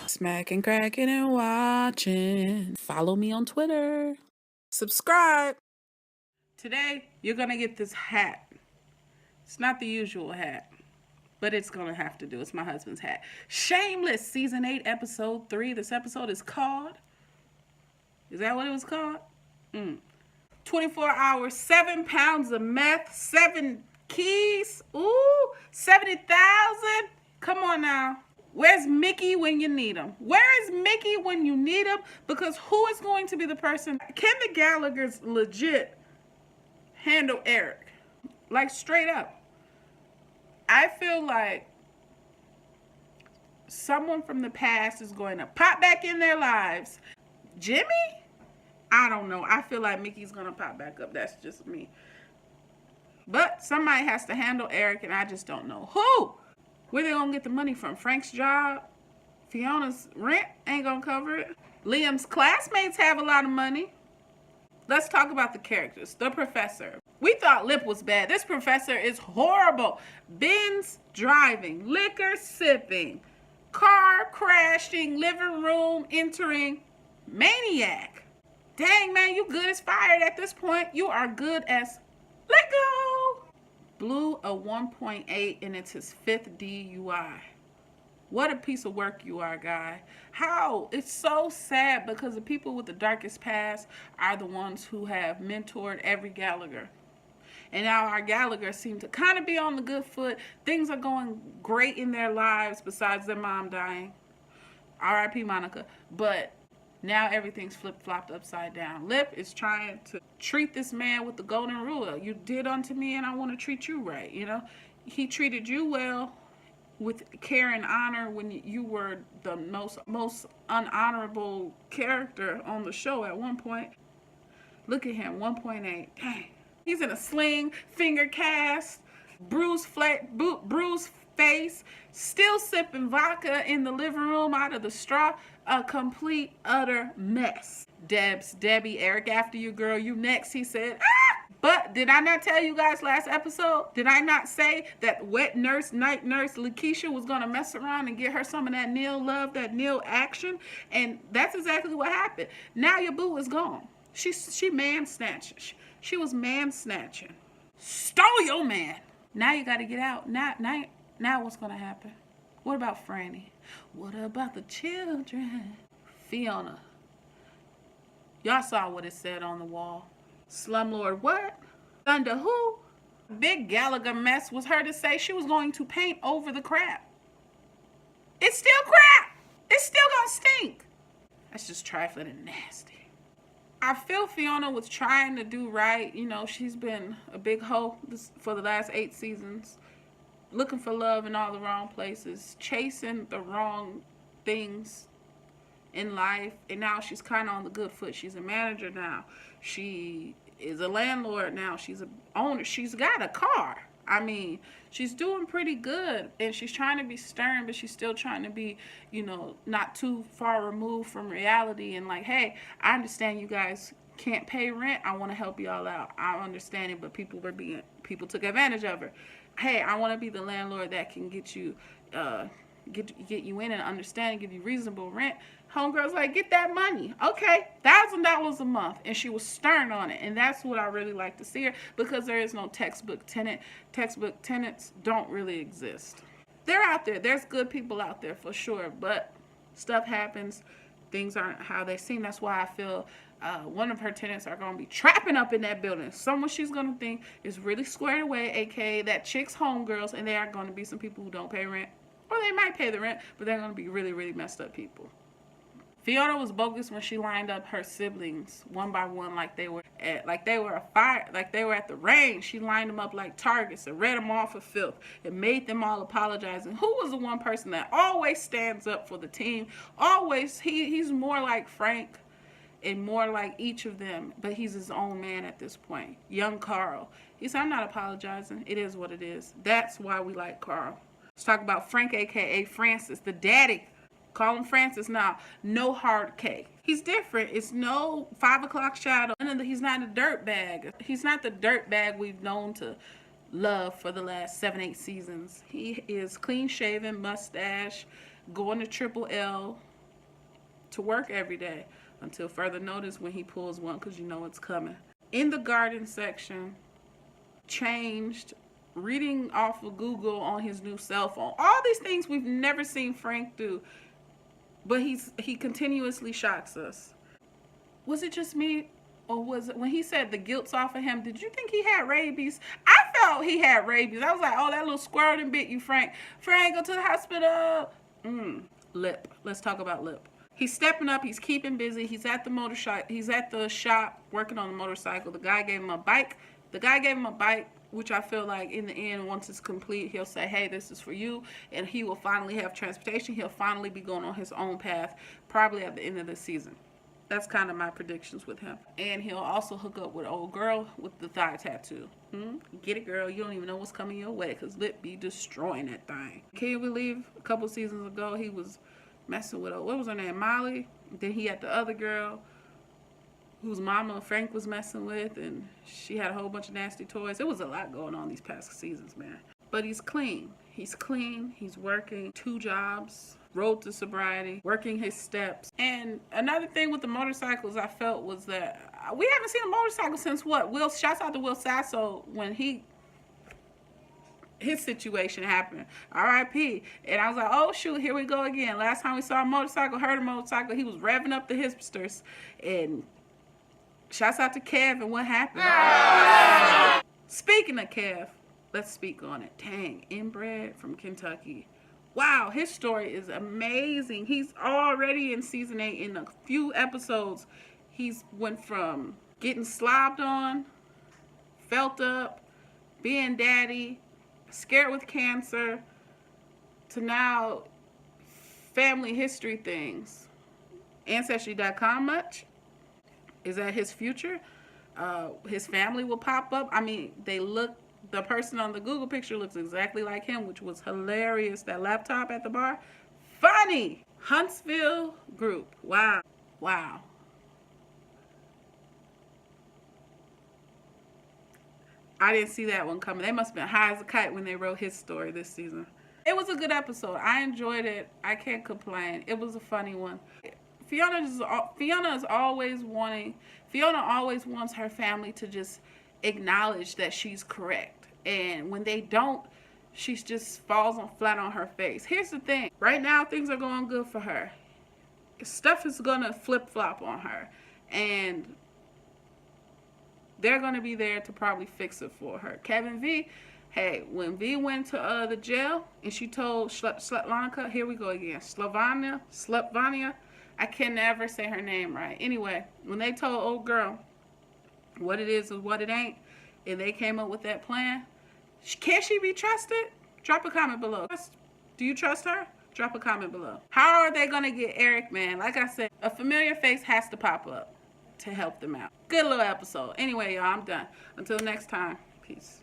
Smacking, cracking, and watching. Follow me on Twitter. Subscribe. Today, you're going to get this hat. It's not the usual hat, but it's going to have to do. It's my husband's hat. Shameless, Season 8, Episode 3. This episode is called... Is that what it was called? 24 hours, 7 pounds of meth, 7 keys. Ooh, 70,000. Come on now. Where's Mickey when you need him? Where is Mickey when you need him? Because who is going to be the person? Can the Gallaghers legit handle Eric? Like, straight up. I feel like someone from the past is going to pop back in their lives. Jimmy? I don't know. I feel like Mickey's going to pop back up. That's just me. But somebody has to handle Eric, and I just don't know who. Where they going to get the money from? Frank's job? Fiona's rent ain't going to cover it. Liam's classmates have a lot of money. Let's talk about the characters. The professor. We thought Lip was bad. This professor is horrible. Benz driving, liquor sipping, car crashing, living room entering, maniac. Dang, man, you good as fired at this point. You are good as let go. Blew a 1.8 and it's his 5th DUI. What a piece of work you are, guy. How? It's so sad because the people with the darkest past are the ones who have mentored every Gallagher. And now our Gallaghers seem to kind of be on the good foot. Things are going great in their lives besides their mom dying. R.I.P. Monica. But now everything's flip-flopped upside down. Lip is trying to treat this man with the golden rule. You did unto me and I want to treat you right, you know. He treated you well with care and honor when you were the most unhonorable character on the show at one point. Look at him, 1.8. Dang. He's in a sling, finger cast, bruised face, still sipping vodka in the living room out of the straw. A complete, utter mess. Debbie, Eric after you, girl. You next, he said. But did I not tell you guys last episode? Did I not say that wet nurse, night nurse, Lakeisha was going to mess around and get her some of that Neil love, that Neil action? And that's exactly what happened. Now your boo is gone. She man snatching. She was man snatching. Stole your man. Now you got to get out. Now what's going to happen? What about Franny? What about the children? Fiona. Y'all saw what it said on the wall. Slumlord what? Under who? Big Gallagher mess was her to say she was going to paint over the crap. It's still crap. It's still gonna stink. That's just trifling and nasty. I feel Fiona was trying to do right. You know, she's been a big hoe for the last 8 seasons. Looking for love in all the wrong places. Chasing the wrong things in life. And now she's kind of on the good foot. She's a manager now. She is a landlord now. She's an owner. She's got a car. I mean, she's doing pretty good. And she's trying to be stern, but she's still trying to be, you know, not too far removed from reality. And like, hey, I understand you guys can't pay rent. I want to help y'all out. I understand it, but people took advantage of her. Hey, I want to be the landlord that can get you get you in and understand and give you reasonable rent. Homegirl's like, get that money. Okay, $1,000 a month. And she was stern on it. And that's what I really like to see her, because there is no textbook tenant. Textbook tenants don't really exist. They're out there. There's good people out there for sure. But stuff happens. Things aren't how they seem. That's why I feel one of her tenants are going to be trapping up in that building. Someone she's going to think is really squared away, a.k.a. that chick's homegirls, and they are going to be some people who don't pay rent. Or they might pay the rent, but they're going to be really, really messed up people. Fiona was bogus when she lined up her siblings one by one like they were at the range. She lined them up like targets and read them off for filth. It made them all apologize. And who was the one person that always stands up for the team? Always, he's more like Frank and more like each of them, but he's his own man at this point. Young Carl. He said, I'm not apologizing. It is what it is. That's why we like Carl. Let's talk about Frank, a.k.a. Francis, the daddy. Call him Francis now. No hard K. He's different. It's no 5 o'clock shadow. He's not a dirt bag. He's not the dirt bag we've known to love for the last 7-8 seasons. He is clean shaven, mustache, going to Triple L to work every day until further notice when he pulls one, because you know it's coming. In the garden section, changed, reading off of Google on his new cell phone. All these things we've never seen Frank do, but he continuously shocks us. Was it just me, or was it when he said the guilt's off of him? Did you think he had rabies? I felt he had rabies. I was like, oh, that little squirrel done bit you, Frank. Frank, go to the hospital. Lip. Let's talk about Lip. He's stepping up. He's keeping busy. He's at the motorcycle. He's at the shop working on the motorcycle. The guy gave him a bike. Which I feel like in the end, once it's complete, he'll say, hey, this is for you. And he will finally have transportation. He'll finally be going on his own path, probably at the end of the season. That's kind of my predictions with him. And he'll also hook up with an old girl with the thigh tattoo. Get it, girl. You don't even know what's coming your way, because Lip be destroying that thing. Can you believe a couple seasons ago he was messing with, what was her name, Molly? Then he had the other girl whose mama Frank was messing with, and she had a whole bunch of nasty toys. It was a lot going on these past seasons, man. But he's clean. He's clean. He's working 2 jobs, road to sobriety, working his steps. And another thing with the motorcycles I felt was that we haven't seen a motorcycle since what? Shouts out to Will Sasso when his situation happened. R.I.P. And I was like, oh shoot, here we go again. Last time we saw a motorcycle, heard a motorcycle, he was revving up the hipsters. And shouts out to Kev and what happened. Speaking of Kev, let's speak on it. Dang, inbred from Kentucky. Wow, his story is amazing. He's already in season 8. In a few episodes, he's went from getting slobbed on, felt up, being daddy, scared with cancer, to now family history things. Ancestry.com much? Is that his future? His family will pop up. I mean, the person on the Google picture looks exactly like him, which was hilarious. That laptop at the bar, funny. Huntsville group. Wow. I didn't see that one coming. They must have been high as a kite when they wrote his story this season. It was a good episode. I enjoyed it. I can't complain. It was a funny one. Fiona always wants her family to just acknowledge that she's correct. And when they don't, she just falls flat on her face. Here's the thing. Right now, things are going good for her. Stuff is going to flip-flop on her. And they're going to be there to probably fix it for her. Kevin V, hey, when V went to the jail and she told Sletlanica, here we go again, Slepvania, I can never say her name right. Anyway, when they told old girl what it is and what it ain't, and they came up with that plan, can she be trusted? Drop a comment below. Do you trust her? Drop a comment below. How are they going to get Eric, man? Like I said, a familiar face has to pop up to help them out. Good little episode. Anyway, y'all, I'm done. Until next time, peace.